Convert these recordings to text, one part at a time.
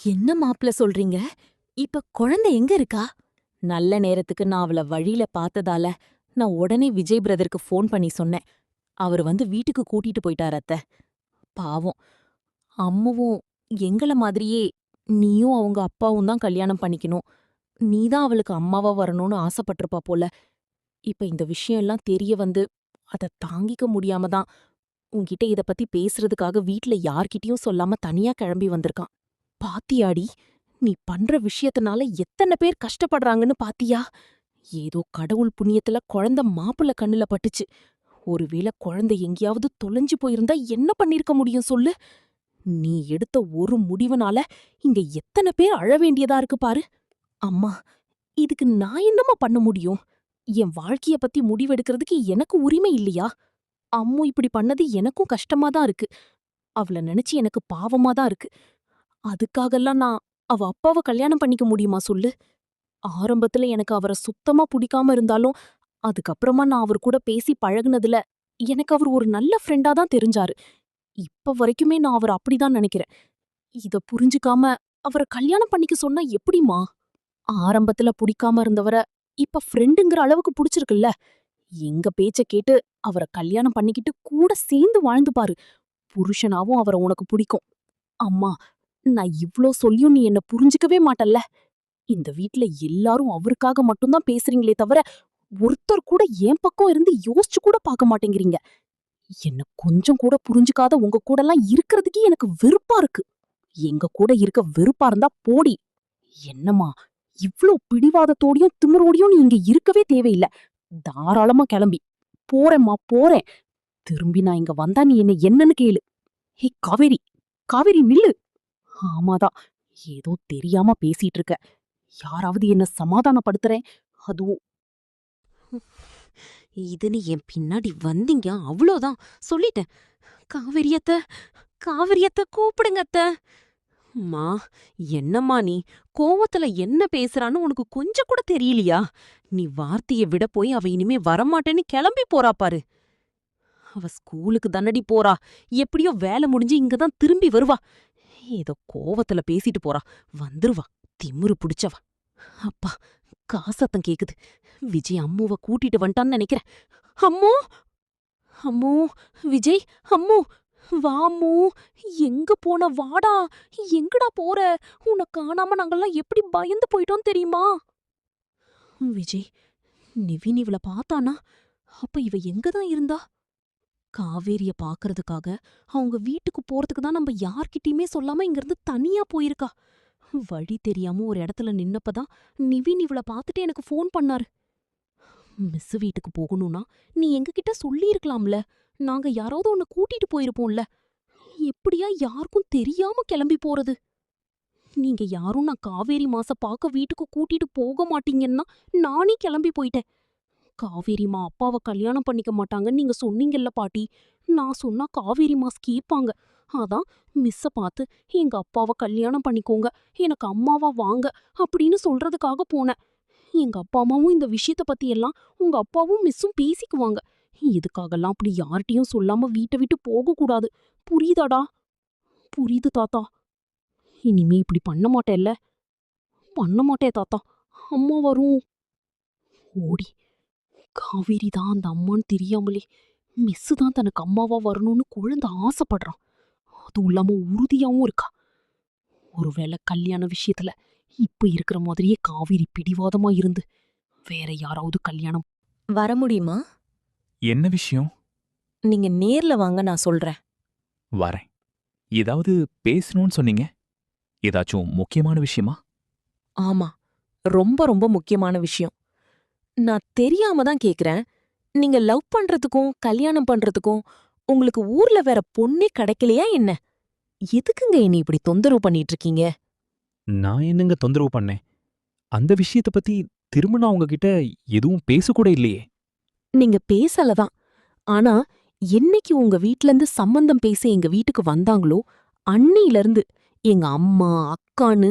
என்ன மாப்ள சொல்றீங்க? இப்ப குழந்தை எங்க இருக்கா? நல்ல நேரத்துக்கு நான் அவள வழியில பார்த்ததால, நான் உடனே விஜய் பிரதருக்கு ஃபோன் பண்ணி சொன்னேன். அவரு வந்து வீட்டுக்கு கூட்டிட்டு போயிட்டாரு அத்த. பாவம். அம்முவும் எங்கள மாதிரியே நீயும் அவங்க அப்பாவும் தான் கல்யாணம் பண்ணிக்கணும். நீ தான் அவளுக்கு அம்மாவா வரணும்னு ஆசைப்பட்டிருப்பா போல. இப்ப இந்த விஷயம் எல்லாம் தெரிய வந்து, அத தாங்கிக்க முடியாம தான் உன்கிட்ட இத பத்தி பேசுறதுக்காக வீட்ல யார்கிட்டயும் சொல்லாம தனியா கிளம்பி வந்திருக்கான். பாத்தியாடி? நீ பண்ற விஷயத்தினால எத்தன பேர் கஷ்டப்படுறாங்கன்னு பாத்தியா? ஏதோ கடவுள் புண்ணியத்துல குழந்தை மாப்பிள்ளை கண்ணுல பட்டுச்சு. ஒருவேளை குழந்தை எங்கேயாவது தொலைஞ்சு போயிருந்தா என்ன பண்ணிருக்க முடியும் சொல்லு? நீ எடுத்த ஒரு முடிவுனால இங்க எத்தன பேர் அழ வேண்டியதா இருக்கு பாரு. அம்மா, இதுக்கு நான் என்னம்மா பண்ண முடியும்? என் வாழ்க்கைய பத்தி முடிவெடுக்கிறதுக்கு எனக்கு உரிமை இல்லையா? அம்மு இப்படி பண்ணது எனக்கும் கஷ்டமா தான் இருக்கு. அவள நினைச்சு எனக்கு பாவமா தான் இருக்கு. அதுக்காகலாம் நான் அவ அப்பாவ கல்யாணம் பண்ணிக்க முடியுமா சொல்லு? ஆரம்பத்துல எனக்கு அவர சுத்தமா புடிக்காம இருந்தாலும், அதுக்கப்புறமா நான் அவர் கூட பேசி பழகுனதுல, எனக்கு அவர் ஒரு நல்ல ஃப்ரெண்டா தான் தெரிஞ்சாரு. இப்ப வரைக்குமே நான் அவர அப்படிதான் நெனைக்கிறேன். இத புரிஞ்சுக்காம அவர கல்யாணம் பண்ணிக்க சொன்னா எப்படிம்மா? ஆரம்பத்துல புடிக்காம இருந்தவர, இப்ப ஃப்ரெண்டுங்கிற அளவுக்கு புடிச்சிருக்குல்ல? எங்க பேச்ச கேட்டு அவர கல்யாணம் பண்ணிக்கிட்டு கூட சேர்ந்து வாழ்ந்து பாரு. புருஷனாவும் அவர உனக்கு புடிக்கும். அம்மா, நான் இவ்ளோ சொல்லியும் நீ என்ன புரிஞ்சுக்கவே மாட்டல்ல? இந்த வீட்ல எல்லாரும் அவருக்காக மட்டும் தான் பேசுறீங்களே தவிர, ஒருத்தர் கூட என் பக்கம் இருந்து யோசிச்சு கூட பாக்க மாட்டேங்கிறீங்க. என்ன கொஞ்சம் கூட புரிஞ்சுக்காத உங்க கூடலாம் இருக்கிறதுக்கே எனக்கு வெறுப்பா இருக்கு. எங்க கூட இருக்க வெறுப்பா இருந்தா போடி. என்னம்மா, இவ்ளோ பிடிவாதத்தோடயும் திமிரோடையும் நீ இங்க இருக்கவே தேவையில்ல. தாராளமா கெளம்பி. போறேம்மா, போறேன். திரும்பி நான் இங்க வந்தா நீ என்னன்னு கேளு. ஹே காவேரி, காவேரி நில்லு. ஆமாதான், ஏதோ தெரியாம பேசிட்டு இருக்க. யாராவது என்ன சமாதானப்படுத்துறேன். அதுவும் இதுன்னு என் பின்னாடி வந்தீங்க அவ்வளோதான். சொல்லிட்டேன். காவிரியத்த காவிரியத்த கூப்பிடுங்க அத்த. அம்மா, என்னம்மா நீ கோவத்துல என்ன பேசுறான்னு உனக்கு கொஞ்சம் கூட தெரியலையா? நீ வார்த்தைய விட போய் அவ இனிமே வரமாட்டேன்னு கிளம்பி போறா பாரு. அவ ஸ்கூலுக்கு தானடி போறா. எப்படியோ வேலை முடிஞ்சு இங்கதான் திரும்பி வருவா. ஏதோ கோவத்துல பேசிட்டு போறா. வந்துருவா, திமிரு புடிச்சவ. அப்பா, காசத்தம் கேக்குது. விஜய் அம்முவ கூட்டிட்டு வந்துட்டான்னு நினைக்கிறேன். அம்மு, அம்மு, விஜய், அம்மு, வா அம்மு. எங்க போன? வாடா. எங்கடா போற? உன்னை காணாம நாங்கெல்லாம் எப்படி பயந்து போயிட்டோம் தெரியுமா? விஜய், நிவின் இவள பார்த்தானா? அப்ப இவ எங்கதான் இருந்தா? காவேரிய பாக்குறதுக்காக அவங்க வீட்டுக்கு போறதுக்கு தான் நம்ம யார்கிட்டயுமே சொல்லாம இங்கிருந்து தனியா போயிருக்கா. வழி தெரியாம ஒரு இடத்துல நின்னப்பதான் நிவின் இவள பார்த்துட்டு எனக்கு ஃபோன் பண்ணாரு. மிஸ் வீட்டுக்கு போகணும்னா நீ எங்ககிட்ட சொல்லியிருக்கலாம்ல. நாங்க யாராவது உன்னை கூட்டிட்டு போயிருப்போம்ல. எப்படியா யாருக்கும் தெரியாம கிளம்பி போறது? நீங்க யாரும் நான் காவேரி மாச பார்க்க வீட்டுக்கு கூட்டிட்டு போக மாட்டீங்கன்னா நானே கிளம்பி போயிட்டேன். காவேரிமா அப்பாவ கல்யாணம் பண்ணிக்க மாட்டாங்கன்னு நீங்க சொன்னீங்கல்ல பாட்டி. நான் சொன்னா காவேரி மாஸ் கேட்பாங்க. அதான் மிஸ்ஸ பார்த்து எங்க அப்பாவ கல்யாணம் பண்ணிக்கோங்க, எனக்கு அம்மாவா வாங்க அப்படின்னு சொல்றதுக்காக போனேன். எங்க அப்பா அம்மாவும் இந்த விஷயத்த பத்தி எல்லாம் உங்க அப்பாவும் மிஸ்ஸும் பேசிக்குவாங்க. இதுக்காகலாம் அப்படி யார்கிட்டயும் சொல்லாம வீட்டை விட்டு போக கூடாது. புரியுதாடா? புரியுது தாத்தா. இனிமே இப்படி பண்ண மாட்டேல்ல? பண்ண மாட்டே தாத்தா. அம்மா வரும். ஓடி, காவேரி தான் அந்த அம்மான்னு தெரியாமலே மிஸ்ஸு தான் தனக்கு அம்மாவா வரணும்னு குழந்தை ஆசைப்படுறான். அதுவும் இல்லாம உறுதியாவும் இருக்கா. ஒருவேளை கல்யாண விஷயத்துல இப்ப இருக்கிற மாதிரியே காவேரி பிடிவாதமா இருந்து வேற யாராவது கல்யாணம் வர முடியுமா? என்ன விஷயம்? நீங்க நேர்ல வாங்க, நான் சொல்றேன். வரேன். ஏதாவது பேசணும்னு சொன்னீங்க? ஏதாச்சும் முக்கியமான விஷயமா? ஆமா, ரொம்ப ரொம்ப முக்கியமான விஷயம். நான் தெரியாம தான் கேக்குறேன். நீங்க லவ் பண்றதுக்கும் கல்யாணம் பண்றதுக்கும் உங்களுக்கு ஊர்ல வேற பொண்ணே கிடைக்கலையா என்ன? எதுக்குங்க என்னை இப்படி தொந்தரவு பண்ணிட்டு இருக்கீங்க? நான் என்னங்க தொந்தரவு பண்ணேன்? அந்த விஷயத்த பத்தி திரும்ப நான் உங்ககிட்ட எதுவும் பேசக்கூட இல்லையே. நீங்க பேசல தான். ஆனா, என்னைக்கு உங்க வீட்லருந்து சம்மந்தம் பேச எங்க வீட்டுக்கு வந்தாங்களோ, அன்னையிலருந்து எங்க அம்மா, அக்கான்னு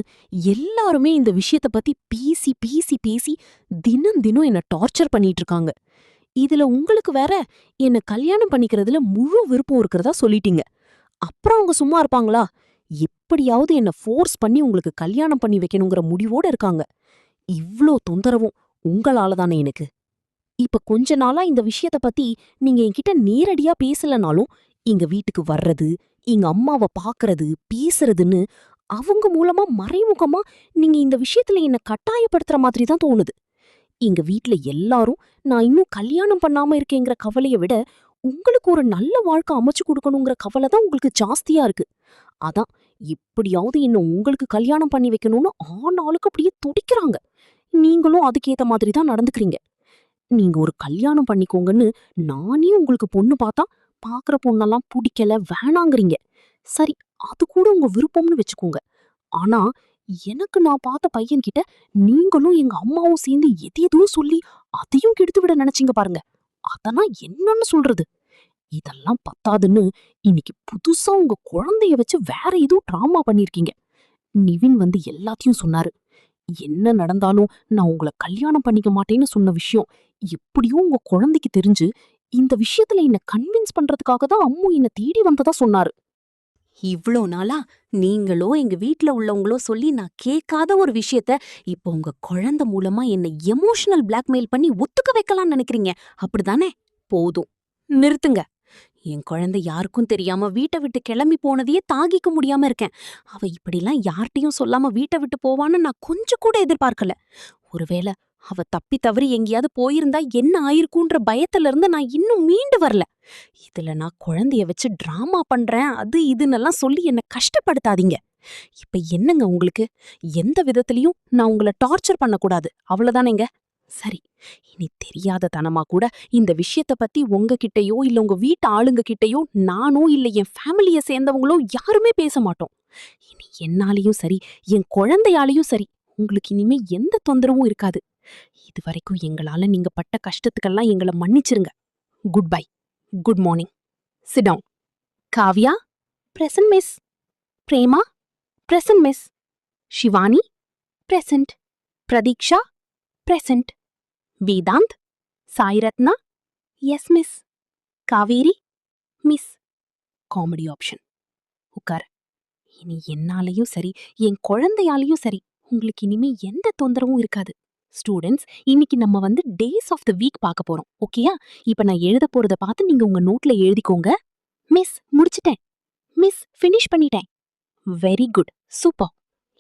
எல்லாருமே இந்த விஷயத்த பத்தி பேசி பேசி பேசி தினம் தினம் என்ன டார்ச்சர் பண்ணிட்டு இருக்காங்க. இதுல உங்களுக்கு வேற என்ன கல்யாணம் பண்ணிக்கிறதுல முழு விருப்பம் இருக்கிறதா சொல்லிட்டீங்க. அப்புறம் அவங்க சும்மா இருப்பாங்களா? எப்படியாவது என்ன ஃபோர்ஸ் பண்ணி உங்களுக்கு கல்யாணம் பண்ணி வைக்கணுங்கிற முடிவோட இருக்காங்க. இவ்ளோ தொந்தரவும் உங்களால தானே எனக்கு. இப்ப கொஞ்ச நாளா இந்த விஷயத்த பத்தி நீங்க என்கிட்ட நேரடியா பேசலனாலும், எங்க வீட்டுக்கு வர்றது, எங்க அம்மாவ பாக்குறது, பேசுறதுன்னு அவங்க மூலமா மறைமுகமா நீங்க இந்த விஷயத்துல என்ன கட்டாயப்படுத்துற மாதிரி தான் தோணுது. எங்க வீட்ல எல்லாரும் நான் இன்னும் கல்யாணம் பண்ணாம இருக்கேங்கிற கவலைய விட, உங்களுக்கு ஒரு நல்ல வாழ்க்கை அமைச்சு கொடுக்கணுங்கிற கவலை தான் உங்களுக்கு ஜாஸ்தியா இருக்கு. அதான் எப்படியாவது என்ன உங்களுக்கு கல்யாணம் பண்ணி வைக்கணும்னு ஆனாளுக்கு அப்படியே துடிக்கிறாங்க. நீங்களும் அதுக்கேத்த மாதிரி தான் நடந்துக்கிறீங்க. நீங்க ஒரு கல்யாணம் பண்ணிக்கோங்கன்னு நானே உங்களுக்கு பொண்ணு பார்த்தா, பாக்குற பொண்ணெல்லாம் புடிக்கல, வேணாங்கறீங்க. சரி, அது கூட உங்க விருப்பம்னு வச்சுக்கோங்க. ஆனா, எனக்கு நான் பார்த்த பையன்கிட்ட நீங்களும் எங்க அம்மாவும் சேர்ந்து எதேதோ சொல்லி அதையும் கெடுத்து விட நினைச்சீங்க பாருங்க. அதெல்லாம் என்னன்னு சொல்றது? இதெல்லாம் பத்தாதுன்னு இன்னைக்கு புதுசா உங்க குழந்தைய வச்சு வேற ஏதோ டிராமா பண்ணிருக்கீங்க. நிவின் வந்து எல்லாத்தையும் சொன்னாரு. என்ன நடந்தாலும் நான் உங்கள கல்யாணம் பண்ணிக்க மாட்டேன்னு சொன்ன விஷயம் எப்படியோ உங்க குழந்தைக்கு தெரிஞ்சு, இந்த விஷயத்துல என்ன கன்வின்ஸ் பண்றதுக்காக தான் அம்மு என்ன தேடி வந்ததா சொன்னாரு. இவ்ளோ நாளா நீங்களோ எங்க வீட்ல உள்ளவங்களோ சொல்லி நான் கேட்காத ஒரு விஷயத்த இப்போ உங்க குழந்தை மூலமா என்ன எமோஷனல் பிளாக்மெயில் பண்ணி ஒத்துக்க வைக்கலாம்னு நினைக்கிறீங்க, அப்படிதானே? போதும், நிறுத்துங்க. என் குழந்தை யாருக்கும் தெரியாம வீட்டை விட்டு கிளம்பி போனதையே தாங்கிக்க முடியாம இருக்கேன். அவ இப்படிலாம் யார்கிட்டயும் சொல்லாம வீட்டை விட்டு போவான்னு நான் கொஞ்சம் கூட எதிர்பார்க்கல. ஒருவேளை அவ தப்பி தவறி எங்கேயாவது போயிருந்தா என்ன ஆயிருக்குன்ற பயத்துல இருந்து நான் இன்னும் மீண்டு வரல. இதுல நான் குழந்தைய வச்சு டிராமா பண்றேன் அது இதுன்னெல்லாம் சொல்லி என்ன கஷ்டப்படுத்தாதீங்க. இப்ப என்னங்க உங்களுக்கு? எந்த விதத்திலயும் நான் உங்களை டார்ச்சர் பண்ணக்கூடாது, அவ்வளவுதானேங்க? சரி, இனி தெரியாத தனமா கூட இந்த விஷயத்த பத்தி உங்ககிட்டயோ இல்ல உங்க வீட்டு ஆளுங்க கிட்டயோ நானோ இல்ல என் ஃபேமிலிய சேர்ந்தவங்களோ யாருமே பேச மாட்டோம். இனி என்னாலயும் சரி, என் குழந்தையாலயும் சரி, உங்களுக்கு இனிமே எந்த தொந்தரவும் இருக்காது. இது வரைக்கும் எங்களால நீங்க பட்ட கஷ்டத்துக்கெல்லாம் எங்களை மன்னிச்சிருங்க. Good bye. Good morning. Sit down. Kavya, present miss. Prema, present miss. Shivani, present. Prateeksha, present. Vedant, Sairatna, yes miss. Kaveri, miss. Comedy option. உட்கார். இனி என்னாலையும் சரி, என் குழந்தையாலையும் சரி, உங்களுக்கு இனிமே எந்த தொந்தரவும் இருக்காது. ஸ்டூடெண்ட்ஸ், இன்னைக்கு நம்ம வந்து டேஸ் ஆஃப் த வீக் பார்க்க போறோம். ஓகேயா? இப்ப நான் எழுத போறத பார்த்து நீங்க உங்க நோட்ல எழுதிக்கோங்க. மிஸ், முடிச்சிட்டேன். மிஸ், ஃபினிஷ் பண்ணிட்டேன். Very good, super.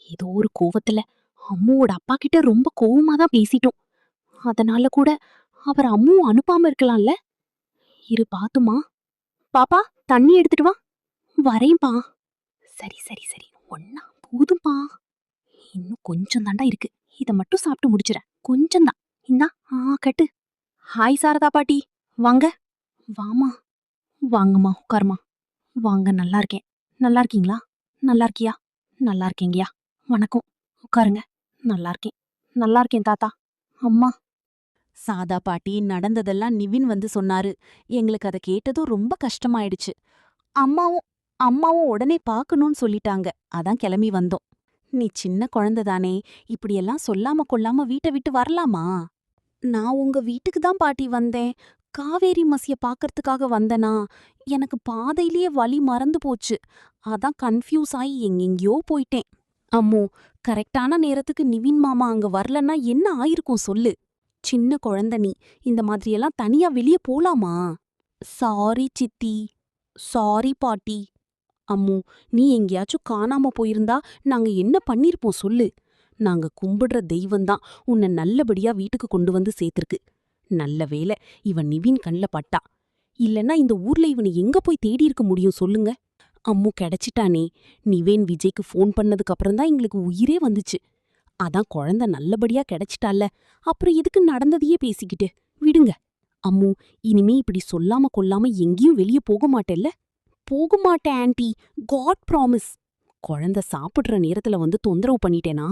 ஏதோ ஒரு கோவத்துல அம்முவோட அப்பா கிட்ட ரொம்ப கோவமா தான் பேசிட்டோம். அதனால கூட அவர் அம்முவை அனுப்பாம இருக்கலாம்ல. இரு பாத்துமா. பாப்பா, தண்ணி எடுத்துட்டு வா. வரேன்பா. சரி சரி சரி, ஒன்னா போதும்பா. இன்னும் கொஞ்சம் தாண்டா இருக்கு. இத மட்டும் சாப்பிட்டு முடிச்சிடறேன். கொஞ்சம் தான். இந்தா, கட்டு. ஹாய் சாரதா பாட்டி, வாங்க. வாமா. வாங்கம்மா, உட்காருமா. வாங்க, நல்லா இருக்கேன். நல்லா இருக்கீங்களா? நல்லா இருக்கியா? நல்லா இருக்கேங்கய்யா. வணக்கம். உட்காருங்க. நல்லா இருக்கேன். நல்லா இருக்கேன் தாத்தா. அம்மா. சாதா பாட்டி நடந்ததெல்லாம் நிவின் வந்து சொன்னாரு. எங்களுக்கு அதை கேட்டதும் ரொம்ப கஷ்டமாயிடுச்சு. அம்மாவும் அம்மாவும் உடனே பார்க்கணும்னு சொல்லிட்டாங்க. அதான் கிளம்பி வந்தோம். நீ சின்ன குழந்தை தானே, இப்படியெல்லாம் சொல்லாம கொள்ளாம வீட்டை விட்டு வரலாமா? நான் உங்க வீட்டுக்கு தான் பாட்டி வந்தேன். காவேரி மசிய பார்க்கறதுக்காக வந்தனா, எனக்கு பாதையிலேயே வழி மறந்து போச்சு. அதான் கன்ஃபியூஸ் ஆகி எங்கெங்கயோ போயிட்டேன். அம்மோ, கரெக்டான நேரத்துக்கு நிவின் மாமா அங்க வரலன்னா என்ன ஆயிருக்கும் சொல்லு. சின்ன குழந்தை நீ, இந்த மாதிரியெல்லாம் தனியா வெளியே போலாமா? சாரி சித்தி. சாரி பாட்டி. அம்மு, நீ எங்கேயாச்சும் காணாம போயிருந்தா நாங்க என்ன பண்ணிருப்போம் சொல்லு. நாங்க கும்பிடுற தெய்வந்தான் உன்னை நல்லபடியா வீட்டுக்கு கொண்டு வந்து சேர்த்திருக்கு. நல்ல வேளை இவன் நிவின் கண்ல பட்டா. இல்லன்னா இந்த ஊர்ல இவனை எங்க போய் தேடி இருக்க முடியும் சொல்லுங்க. அம்மு கிடைச்சிட்டானே. நிவேன் விஜய்க்கு ஃபோன் பண்ணதுக்கு அப்புறம்தான் எங்களுக்கு உயிரே வந்துச்சு. அதான் குழந்தை நல்லபடியா கிடைச்சிட்டால, அப்புறம் எதுக்கு நடந்ததையே பேசிக்கிட்டு விடுங்க. அம்மு, இனிமே இப்படி சொல்லாம கொல்லாம எங்கேயும் வெளியே போக மாட்டேல்ல? போக மாட்டேன் ஆன்ட்டி, காட் ப்ராமிஸ். குழந்தை சாப்பிடுற நேரத்துல வந்து தொந்தரவு பண்ணிட்டேனா?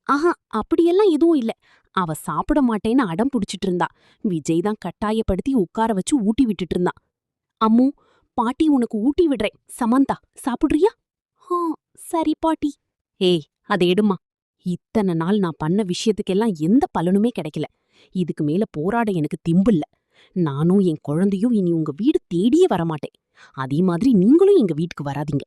ஆஹா, அப்படியெல்லாம் எதுவும் இல்ல. அவ சாப்பிட மாட்டேன்னு அடம் புடிச்சிட்டு இருந்தா. விஜய் தான் கட்டாயப்படுத்தி உட்கார வச்சு ஊட்டி விட்டுட்டு இருந்தான். அம்மு, பாட்டி உனக்கு ஊட்டி விடுறேன். சமந்தா, சாப்பிடுறியா? சரி பாட்டி. ஏய், அதை எடுமா. இத்தனை நாள் நான் பண்ண விஷயத்துக்கெல்லாம் எந்த பலனுமே கிடைக்கல. இதுக்கு மேல போராட எனக்கு திம்பில்ல. நானும் என் குழந்தையும் இனி உங்க வீடு தேடியே வரமாட்டேன். அதே மாதிரி நீங்களும் எங்க வீட்டுக்கு வராதீங்க.